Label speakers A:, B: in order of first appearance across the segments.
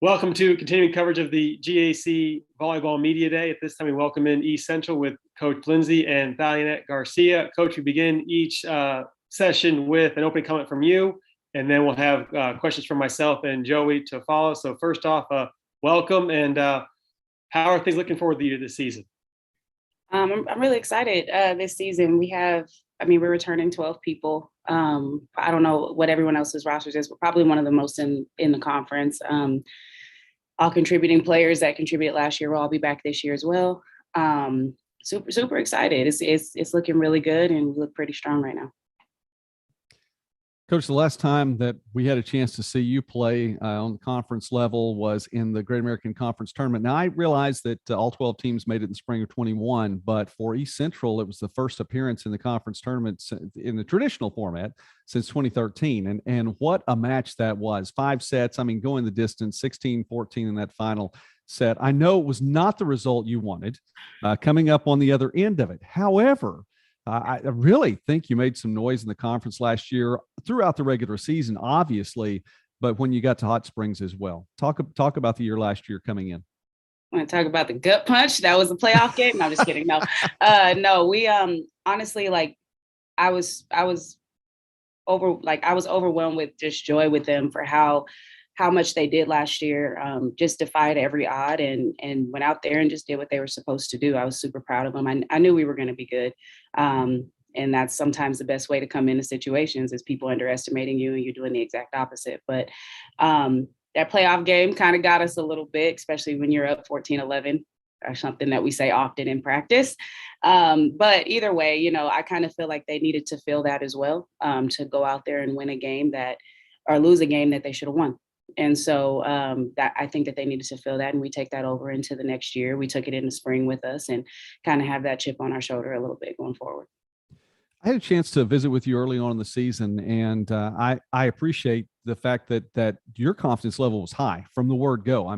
A: Welcome to continuing coverage of the GAC Volleyball Media Day. At this time, we welcome in East Central with Coach Lindsay and Thalianette Garcia. Coach, we begin each session with an opening comment from you, and then we'll have questions from myself and Joey to follow. So first off, welcome, and how are things looking forward to you this season?
B: I'm really excited this season. We're returning 12 people. I don't know what everyone else's rosters is, but probably one of the most in the conference. All contributing players that contributed last year will all be back this year as well. Super excited. It's looking really good, and we look pretty strong right now.
C: Coach, the last time that we had a chance to see you play on the conference level was in the Great American Conference Tournament. Now, I realize that all 12 teams made it in the spring of 21, but for East Central, it was the first appearance in the conference tournament in the traditional format since 2013. And what a match that was. 5 sets, going the distance, 16-14 in that final set. I know it was not the result you wanted coming up on the other end of it. However, I really think you made some noise in the conference last year throughout the regular season, obviously, but when you got to Hot Springs as well. Talk about the year last year coming in.
B: I want to talk about the gut punch. That was a playoff game. No, I'm just kidding. No, we honestly, I was overwhelmed with just joy with them for how much they did last year, just defied every odd and went out there and just did what they were supposed to do. I was super proud of them. I knew we were going to be good. And that's sometimes the best way to come into situations is people underestimating you and you're doing the exact opposite. But that playoff game kind of got us a little bit, especially when you're up 14-11, or something that we say often in practice. But either way, I kind of feel like they needed to feel that as well, to go out there and win a game or lose a game that they should have won. And so that I think that they needed to feel that, and we take that over into the next year. We took it in the spring with us and kind of have that chip on our shoulder a little bit going forward.
C: I had a chance to visit with you early on in the season, and I appreciate the fact that your confidence level was high from the word go.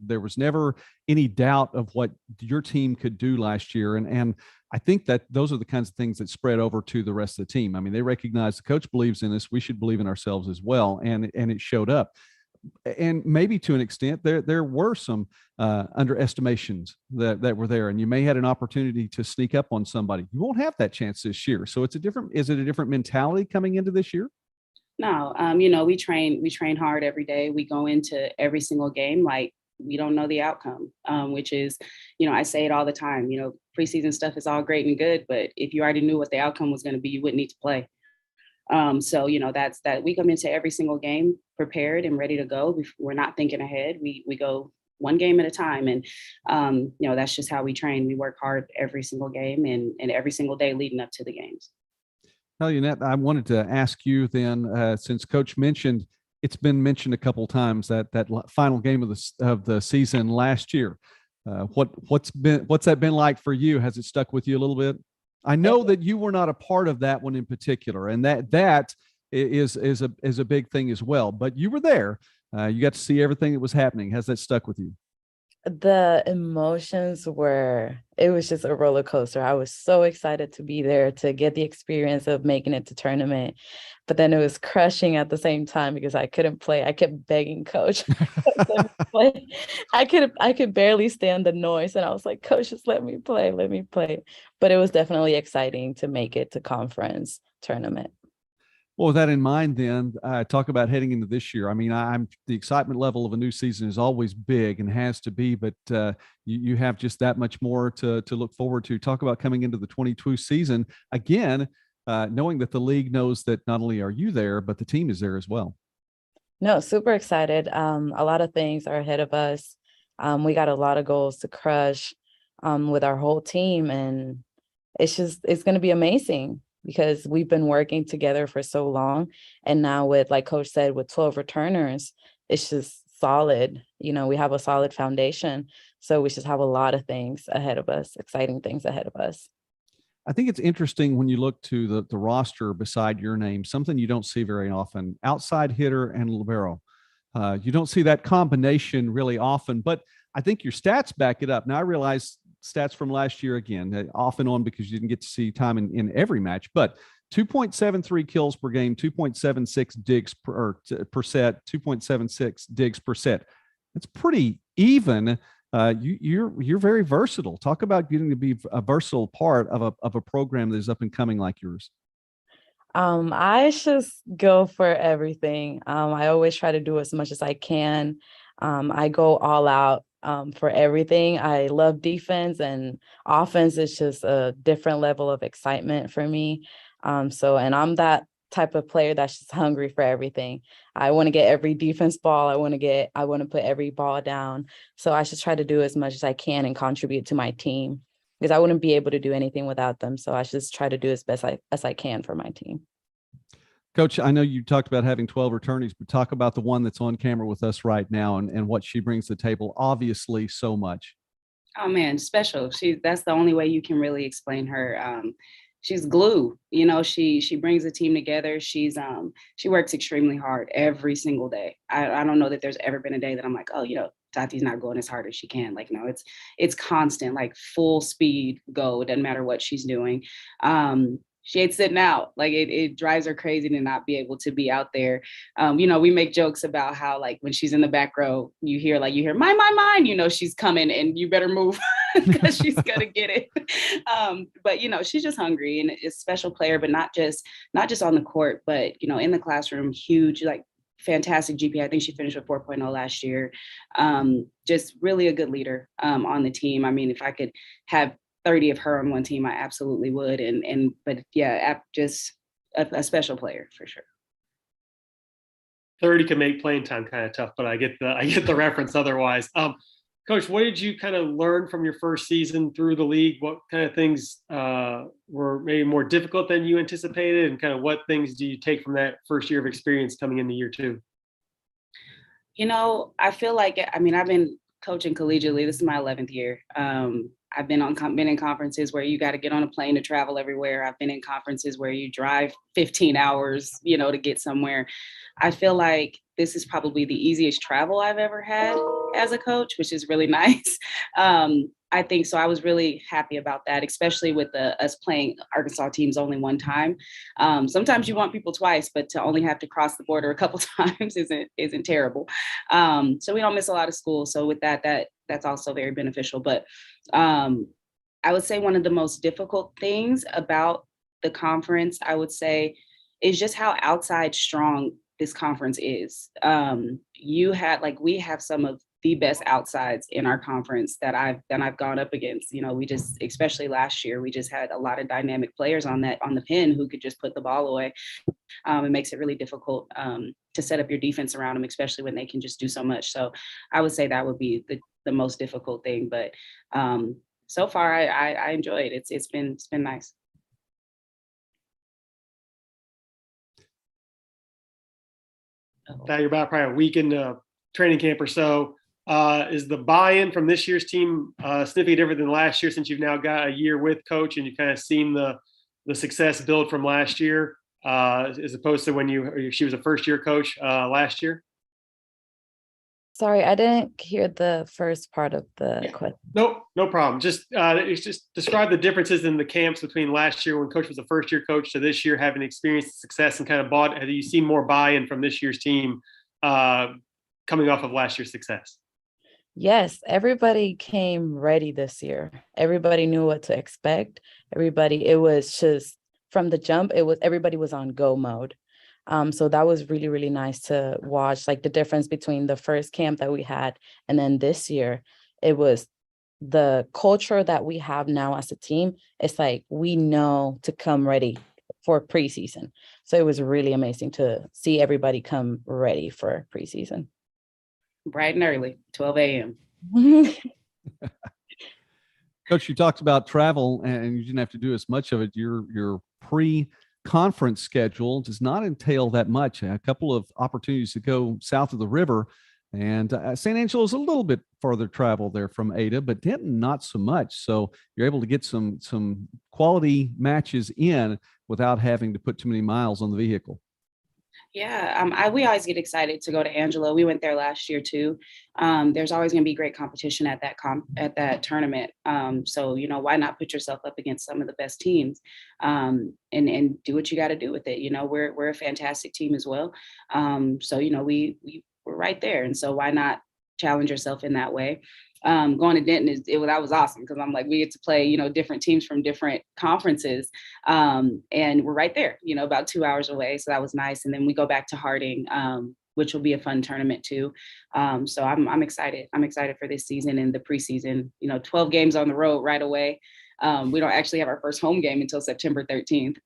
C: There was never any doubt of what your team could do last year, and I think that those are the kinds of things that spread over to the rest of the team. They recognize the coach believes in us. We should believe in ourselves as well, and it showed up. And maybe to an extent, there were some underestimations that were there, and you may had an opportunity to sneak up on somebody. You won't have that chance this year. So is it a different mentality coming into this year?
B: No, we train hard every day. We go into every single game like we don't know the outcome, which is, I say it all the time. Preseason stuff is all great and good, but if you already knew what the outcome was going to be, you wouldn't need to play. So that's that. We come into every single game prepared and ready to go. We're not thinking ahead. We go one game at a time, and that's just how we train. We work hard every single game and every single day leading up to the games.
C: Thalianette, I wanted to ask you then, since Coach mentioned, it's been mentioned a couple of times that final game of the season last year. What's that been like for you? Has it stuck with you a little bit? I know that you were not a part of that one in particular, and that is a big thing as well. But you were there. You got to see everything that was happening. Has that stuck with you?
D: The emotions it was just a roller coaster. I was so excited to be there, to get the experience of making it to tournament, but then it was crushing at the same time because I couldn't play. I kept begging Coach. I could barely stand the noise, and I was like, Coach, just let me play. But it was definitely exciting to make it to conference tournament.
C: Well, with that in mind, then talk about heading into this year. The excitement level of a new season is always big and has to be, but you have just that much more to look forward to. Talk about coming into the 22 season again, knowing that the league knows that not only are you there, but the team is there as well.
D: No, super excited. A lot of things are ahead of us. We got a lot of goals to crush with our whole team, and it's going to be amazing, because we've been working together for so long. And now with, like Coach said, with 12 returners, it's just solid. We have a solid foundation. So we just have a lot of things ahead of us, exciting things ahead of us.
C: I think it's interesting when you look to the roster beside your name, something you don't see very often: outside hitter and libero. You don't see that combination really often, but I think your stats back it up. Now, I realize stats from last year, again, off and on, because you didn't get to see time in every match, but 2.73 kills per game, 2.76 digs per set, 2.76 digs per set. It's pretty even. You're very versatile. Talk about getting to be a versatile part of a program that is up and coming like yours.
D: I just go for everything. I always try to do as much as I can. I go all out for everything. I love defense, and offense is just a different level of excitement for me. And I'm that type of player that's just hungry for everything. I want to get every defense ball. I want to put every ball down. So I just try to do as much as I can and contribute to my team, because I wouldn't be able to do anything without them. So I just try to do as best as I can for my team.
C: Coach, I know you talked about having 12 returnees, but talk about the one that's on camera with us right now and what she brings to the table. Obviously, so much.
B: Oh man, special. That's the only way you can really explain her. She's glue. You know, she brings the team together. She works extremely hard every single day. I don't know that there's ever been a day that I'm like, oh, Tati's not going as hard as she can. Like, no, it's constant, like full speed go. It doesn't matter what she's doing. She ain't sitting out. Like it drives her crazy to not be able to be out there. We make jokes about how like when she's in the back row, you hear mine, she's coming and you better move because she's gonna get it. But she's just hungry and is a special player, but not just on the court, but in the classroom, huge, like fantastic GPA. I think she finished with 4.0 last year. Just really a good leader on the team. I mean, if I could have 30 of her on one team, I absolutely would. But yeah, just a special player for sure.
A: 30 can make playing time kind of tough, but I get the reference otherwise. Coach, what did you kind of learn from your first season through the league? What kind of things were maybe more difficult than you anticipated? And kind of what things do you take from that first year of experience coming into year two?
B: I feel like, I've been coaching collegiately. This is my 11th year. I've been in conferences where you got to get on a plane to travel everywhere. I've been in conferences where you drive 15 hours, to get somewhere. I feel like this is probably the easiest travel I've ever had as a coach, which is really nice. I think so. I was really happy about that, especially with us playing Arkansas teams only one time. Sometimes you want people twice, but to only have to cross the border a couple times isn't terrible. So we don't miss a lot of school. So with that's also very beneficial. But I would say one of the most difficult things about the conference, I would say, is just how outside strong this conference is. We have some of the best outsides in our conference that I've gone up against. We just, especially last year, we just had a lot of dynamic players on the pin who could just put the ball away. It makes it really difficult to set up your defense around them, especially when they can just do so much. So I would say that would be the most difficult thing. But so far I enjoy it. It's been nice.
A: Now you're about probably a week into training camp or so. Is the buy-in from this year's team significantly different than last year, since you've now got a year with coach and you've kind of seen the success build from last year, as opposed to when she was a first-year coach last year?
D: Sorry, I didn't hear the first part of the question.
A: No problem. Just describe the differences in the camps between last year when coach was a first-year coach to this year having experienced success and kind of have you seen more buy-in from this year's team coming off of last year's success?
D: Yes, everybody came ready this year. Everybody knew what to expect. It was just from the jump, everybody was on go mode. So that was really, really nice to watch, like the difference between the first camp that we had and then this year. It was the culture that we have now as a team. It's like we know to come ready for preseason. So it was really amazing to see everybody come ready for preseason.
B: Bright and early, 12 a.m.
C: Coach, you talked about travel and you didn't have to do as much of it. Your pre-conference schedule does not entail that much. A couple of opportunities to go south of the river, and San Angelo is a little bit farther travel there from Ada, but Denton not so much. So you're able to get some quality matches in without having to put too many miles on the vehicle.
B: Yeah, we always get excited to go to Angelo. We went there last year too. There's always going to be great competition at that tournament. So why not put yourself up against some of the best teams, and do what you got to do with it. We're a fantastic team as well. So we're right there, and so why not challenge yourself in that way. Going to Denton that was awesome because I'm like, we get to play, you know, different teams from different conferences. And we're right there, you know, about 2 hours away. So that was nice. And then we go back to Harding, which will be a fun tournament too. So I'm excited. I'm excited for this season and the preseason, you know, 12 games on the road right away. We don't actually have our first home game until September 13th.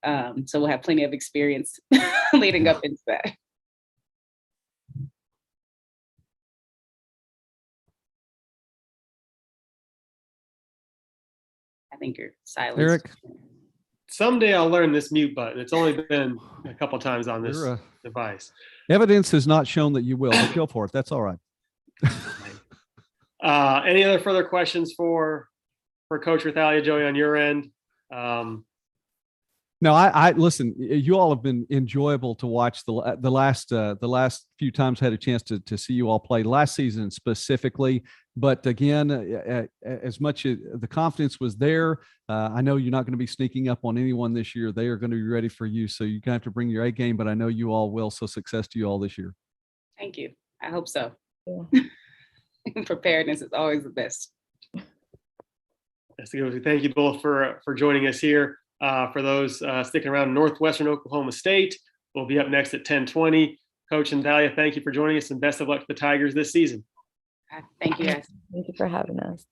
B: So we'll have plenty of experience leading up into that. I think you're silent.
C: Eric?
A: Someday I'll learn this mute button. It's only been a couple times on this device.
C: Evidence has not shown that you will, but go for it. That's all right.
A: Any other further questions for Coach Thalia, Joey, on your end?
C: No, I listen. You all have been enjoyable to watch. The last few times I had a chance to see you all play last season specifically. But again, as much as the confidence was there, I know you're not going to be sneaking up on anyone this year. They are going to be ready for you. So you're going to have to bring your A game. But I know you all will. So success to you all this year.
B: Thank you. I hope so. Yeah. Preparedness is always the best.
A: Thank you both for joining us here. For those sticking around, Northwestern Oklahoma State will be up next at 10:20. Coach and Thalia, thank you for joining us and best of luck to the Tigers this season.
B: Thank you, guys.
D: Thank you for having us.